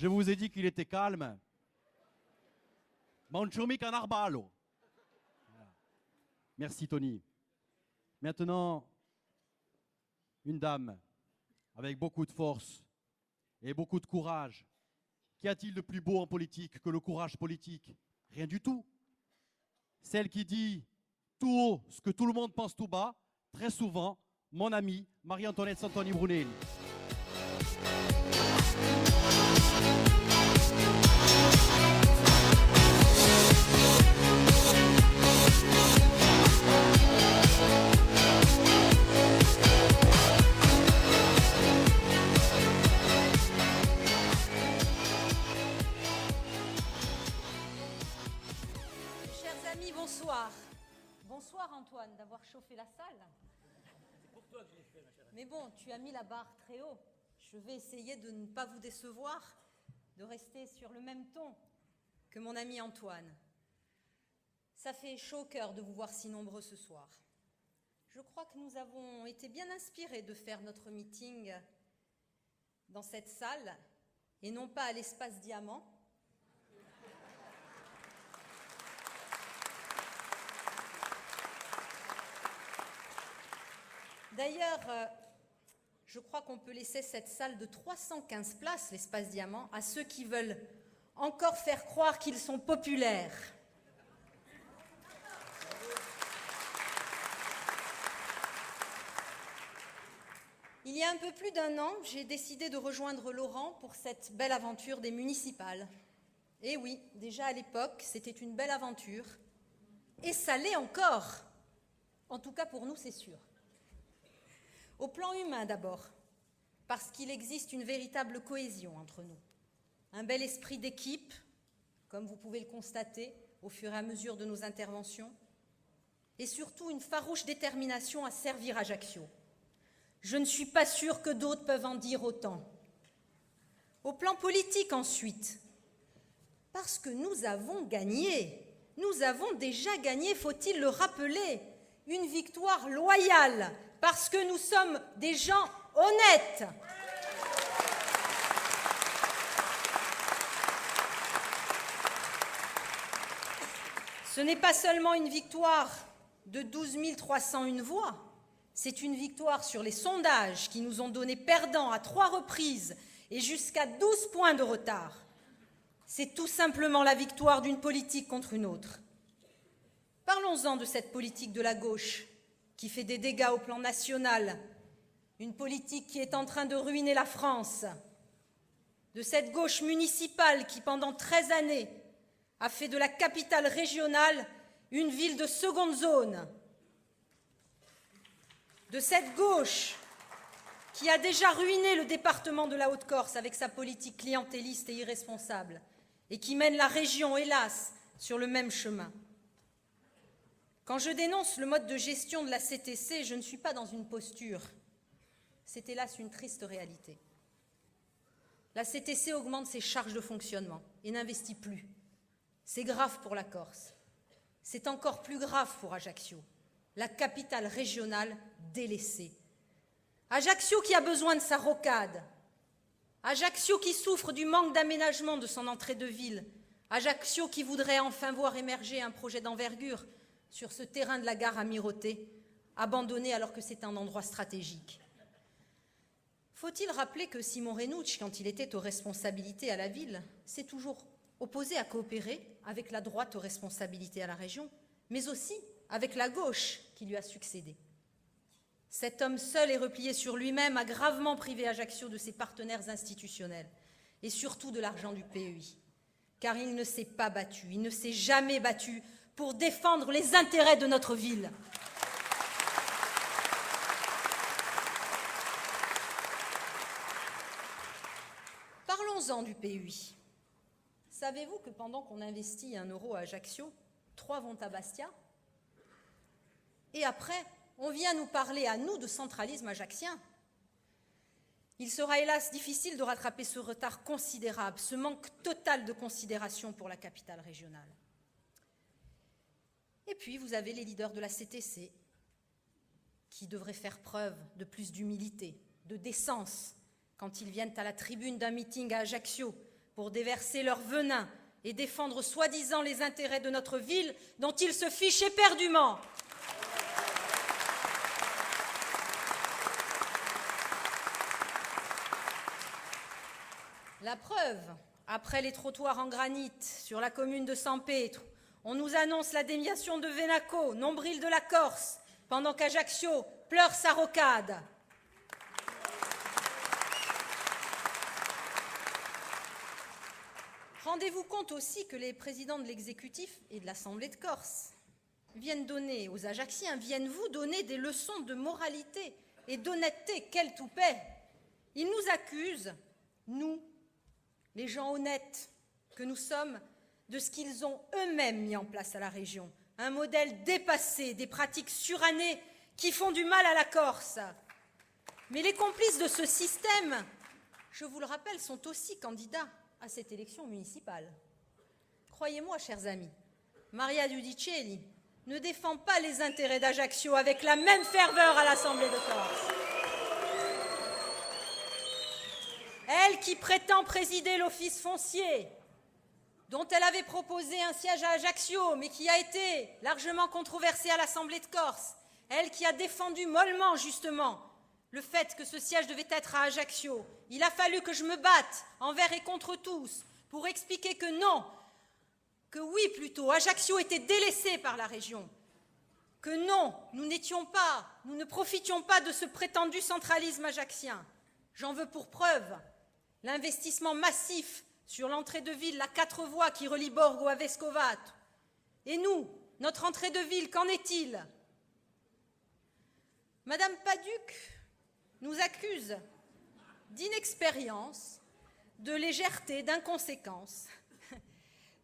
Je vous ai dit qu'il était calme. Mon chumi canarbalo. Merci Tony. Maintenant, une dame avec beaucoup de force et beaucoup de courage. Qu'y a-t-il de plus beau en politique que le courage politique? Rien du tout. Celle qui dit tout haut ce que tout le monde pense tout bas, très souvent, mon amie Marie-Antoinette Santoni Brunelli. Bonsoir. Bonsoir Antoine, d'avoir chauffé la salle. C'est pour toi que je l'ai fait, ma chère. Mais bon, tu as mis la barre très haut. Je vais essayer de ne pas vous décevoir, de rester sur le même ton que mon ami Antoine. Ça fait chaud au cœur de vous voir si nombreux ce soir. Je crois que nous avons été bien inspirés de faire notre meeting dans cette salle et non pas à l'espace Diamant. D'ailleurs, je crois qu'on peut laisser cette salle de 315 places, l'espace Diamant, à ceux qui veulent encore faire croire qu'ils sont populaires. Il y a un peu plus d'1 an, j'ai décidé de rejoindre Laurent pour cette belle aventure des municipales. Et oui, déjà à l'époque, c'était une belle aventure. Et ça l'est encore. En tout cas pour nous, c'est sûr. Au plan humain d'abord, parce qu'il existe une véritable cohésion entre nous. Un bel esprit d'équipe, comme vous pouvez le constater au fur et à mesure de nos interventions, et surtout une farouche détermination à servir Ajaccio. Je ne suis pas sûre que d'autres peuvent en dire autant. Au plan politique ensuite, parce que nous avons gagné. Nous avons déjà gagné, faut-il le rappeler, une victoire loyale, parce que nous sommes des gens honnêtes. Ce n'est pas seulement une victoire de 12 301 voix, c'est une victoire sur les sondages qui nous ont donné perdants à 3 reprises et jusqu'à 12 points de retard. C'est tout simplement la victoire d'une politique contre une autre. Parlons-en de cette politique de la gauche qui fait des dégâts au plan national, une politique qui est en train de ruiner la France, de cette gauche municipale qui, pendant 13 années, a fait de la capitale régionale une ville de seconde zone, de cette gauche qui a déjà ruiné le département de la Haute-Corse avec sa politique clientéliste et irresponsable, et qui mène la région, hélas, sur le même chemin. Quand je dénonce le mode de gestion de la CTC, je ne suis pas dans une posture. C'est hélas une triste réalité. La CTC augmente ses charges de fonctionnement et n'investit plus. C'est grave pour la Corse. C'est encore plus grave pour Ajaccio, la capitale régionale délaissée. Ajaccio qui a besoin de sa rocade. Ajaccio qui souffre du manque d'aménagement de son entrée de ville. Ajaccio qui voudrait enfin voir émerger un projet d'envergure sur ce terrain de la gare Amirauté, abandonné alors que c'est un endroit stratégique. Faut-il rappeler que Simon Renucci, quand il était aux responsabilités à la ville, s'est toujours opposé à coopérer avec la droite aux responsabilités à la région, mais aussi avec la gauche qui lui a succédé. Cet homme seul et replié sur lui-même a gravement privé Ajaccio de ses partenaires institutionnels et surtout de l'argent du PEI, car il ne s'est pas battu, il ne s'est jamais battu pour défendre les intérêts de notre ville. Parlons-en du PEI. Savez-vous que pendant qu'on investit 1 euro à Ajaccio, 3 vont à Bastia? Et après, on vient nous parler à nous de centralisme ajaccien. Il sera hélas difficile de rattraper ce retard considérable, ce manque total de considération pour la capitale régionale. Et puis, vous avez les leaders de la CTC qui devraient faire preuve de plus d'humilité, de décence, quand ils viennent à la tribune d'un meeting à Ajaccio pour déverser leur venin et défendre soi-disant les intérêts de notre ville dont ils se fichent éperdument. La preuve, après les trottoirs en granit sur la commune de Sampétre, on nous annonce la déviation de Venaco, nombril de la Corse, pendant qu'Ajaccio pleure sa rocade. Rendez-vous compte aussi que les présidents de l'exécutif et de l'Assemblée de Corse viennent donner aux Ajacciens, viennent vous donner des leçons de moralité et d'honnêteté. Quel toupet! Ils nous accusent, nous, les gens honnêtes que nous sommes, de ce qu'ils ont eux-mêmes mis en place à la région. Un modèle dépassé, des pratiques surannées qui font du mal à la Corse. Mais les complices de ce système, je vous le rappelle, sont aussi candidats à cette élection municipale. Croyez-moi, chers amis, Maria Giudicelli ne défend pas les intérêts d'Ajaccio avec la même ferveur à l'Assemblée de Corse. Elle qui prétend présider l'office foncier, dont elle avait proposé un siège à Ajaccio, mais qui a été largement controversé à l'Assemblée de Corse, elle qui a défendu mollement, justement, le fait que ce siège devait être à Ajaccio. Il a fallu que je me batte envers et contre tous pour expliquer que non, que oui plutôt, Ajaccio était délaissé par la région, que non, nous ne profitions pas de ce prétendu centralisme ajaccien. J'en veux pour preuve l'investissement massif sur l'entrée de ville, la 4 voies qui relie Borgo à Vescovato. Et nous, notre entrée de ville, qu'en est-il? Madame Paduc nous accuse d'inexpérience, de légèreté, d'inconséquence,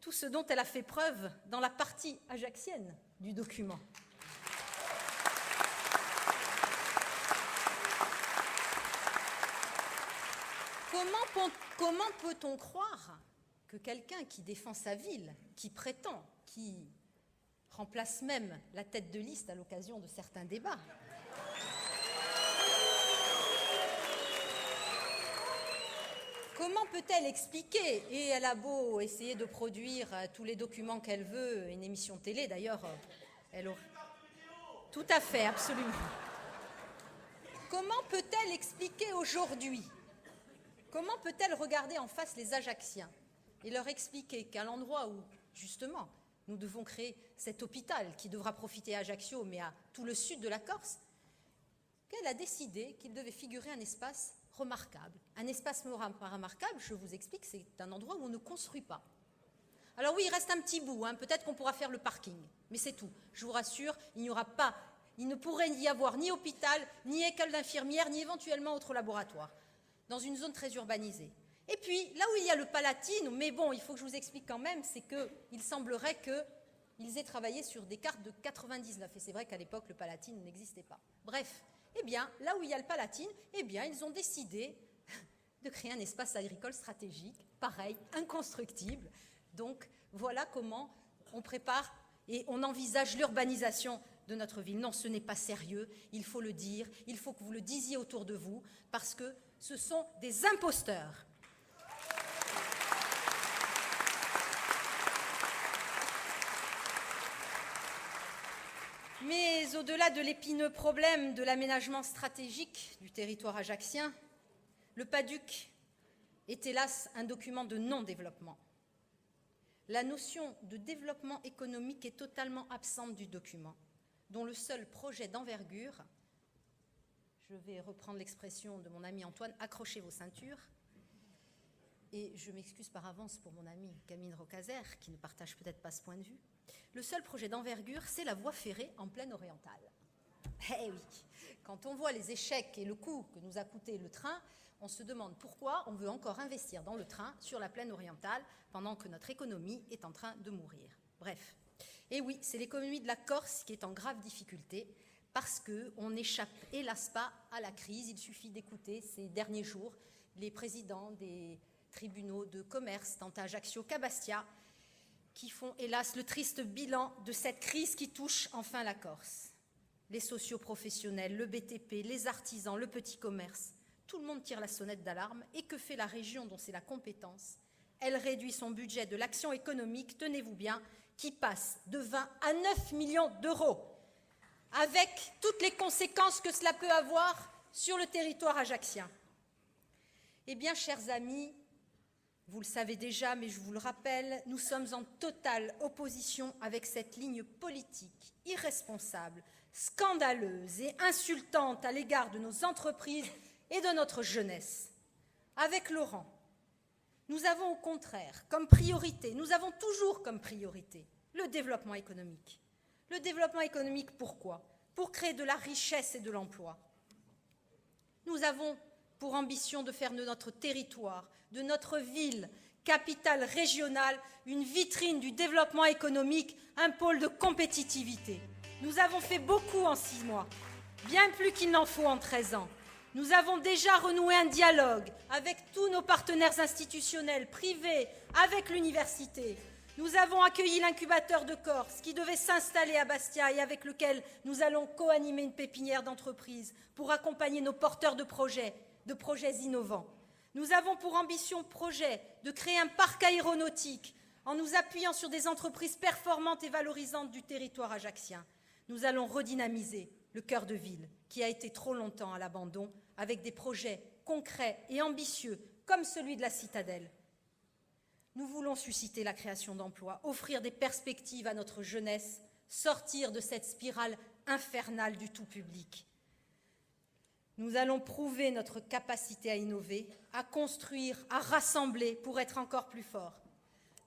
tout ce dont elle a fait preuve dans la partie ajaccienne du document. Comment peut-on croire que quelqu'un qui défend sa ville, qui prétend, qui remplace même la tête de liste à l'occasion de certains débats, comment peut-elle expliquer, et elle a beau essayer de produire tous les documents qu'elle veut, une émission télé d'ailleurs, elle aurait... Tout à fait, absolument. Comment peut-elle expliquer aujourd'hui, comment peut-elle regarder en face les Ajacciens et leur expliquer qu'à l'endroit où, justement, nous devons créer cet hôpital qui devra profiter à Ajaccio, mais à tout le sud de la Corse, qu'elle a décidé qu'il devait figurer un espace remarquable. Un espace remarquable, je vous explique, c'est un endroit où on ne construit pas. Alors oui, il reste un petit bout, peut-être qu'on pourra faire le parking, mais c'est tout. Je vous rassure, il ne pourrait y avoir ni hôpital, ni école d'infirmière, ni éventuellement autre laboratoire, dans une zone très urbanisée. Et puis, là où il y a le Palatine, mais bon, il faut que je vous explique quand même, c'est qu'il semblerait qu'ils aient travaillé sur des cartes de 99, et c'est vrai qu'à l'époque, le Palatine n'existait pas. Bref, eh bien, là où il y a le Palatine, eh bien, ils ont décidé de créer un espace agricole stratégique, pareil, inconstructible. Donc, voilà comment on prépare et on envisage l'urbanisation de notre ville. Non, ce n'est pas sérieux, il faut le dire, il faut que vous le disiez autour de vous, parce que ce sont des imposteurs. Mais au-delà de l'épineux problème de l'aménagement stratégique du territoire ajaccien, le Paduc est hélas un document de non-développement. La notion de développement économique est totalement absente du document, dont le seul projet d'envergure, je vais reprendre l'expression de mon ami Antoine, accrochez vos ceintures, et je m'excuse par avance pour mon ami Camille Rocazer, qui ne partage peut-être pas ce point de vue. Le seul projet d'envergure, c'est la voie ferrée en plaine orientale. Eh oui, quand on voit les échecs et le coût que nous a coûté le train, on se demande pourquoi on veut encore investir dans le train sur la plaine orientale pendant que notre économie est en train de mourir. Bref, et oui, c'est l'économie de la Corse qui est en grave difficulté parce qu'on n'échappe hélas pas à la crise. Il suffit d'écouter ces derniers jours les présidents des tribunaux de commerce, tant à Ajaccio qu'à Bastia, qui font hélas le triste bilan de cette crise qui touche enfin la Corse. Les socioprofessionnels, le BTP, les artisans, le petit commerce, tout le monde tire la sonnette d'alarme. Et que fait la région dont c'est la compétence? elle réduit son budget de l'action économique, tenez-vous bien, qui passe de 20 à 9 millions d'euros, avec toutes les conséquences que cela peut avoir sur le territoire ajaccien. Eh bien, chers amis, vous le savez déjà, mais je vous le rappelle, nous sommes en totale opposition avec cette ligne politique irresponsable, scandaleuse et insultante à l'égard de nos entreprises et de notre jeunesse. Avec Laurent, nous avons au contraire comme priorité, nous avons toujours comme priorité, le développement économique. Le développement économique, pourquoi? Pour créer de la richesse et de l'emploi. Nous avons pour ambition de faire de notre territoire, de notre ville, capitale régionale, une vitrine du développement économique, un pôle de compétitivité. Nous avons fait beaucoup en 6 mois, bien plus qu'il n'en faut en 13 ans. Nous avons déjà renoué un dialogue avec tous nos partenaires institutionnels, privés, avec l'université. Nous avons accueilli l'incubateur de Corse qui devait s'installer à Bastia et avec lequel nous allons co-animer une pépinière d'entreprise pour accompagner nos porteurs de projets innovants. Nous avons pour ambition projet de créer un parc aéronautique en nous appuyant sur des entreprises performantes et valorisantes du territoire ajaccien. Nous allons redynamiser le cœur de ville qui a été trop longtemps à l'abandon avec des projets concrets et ambitieux comme celui de la Citadelle. Nous voulons susciter la création d'emplois, offrir des perspectives à notre jeunesse, sortir de cette spirale infernale du tout public. Nous allons prouver notre capacité à innover, à construire, à rassembler pour être encore plus forts.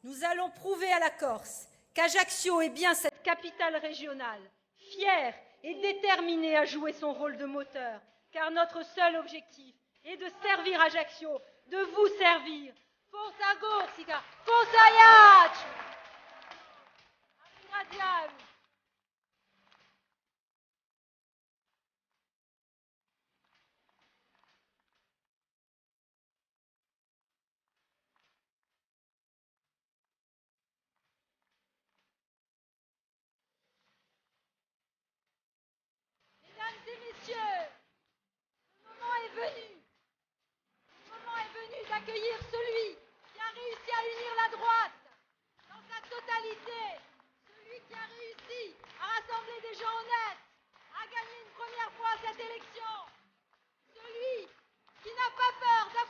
Nous allons prouver à la Corse qu'Ajaccio est bien cette capitale régionale, fière et déterminée à jouer son rôle de moteur, car notre seul objectif est de servir Ajaccio, de vous servir. Forza Corsica, Forza Ajaccio! Ringraziamo. Mesdames et messieurs, le moment est venu. Le moment est venu d'accueillir celui qui a réussi à unir la droite dans sa totalité, celui qui a réussi à rassembler des gens honnêtes, à gagner une première fois cette élection, celui qui n'a pas peur d'affronter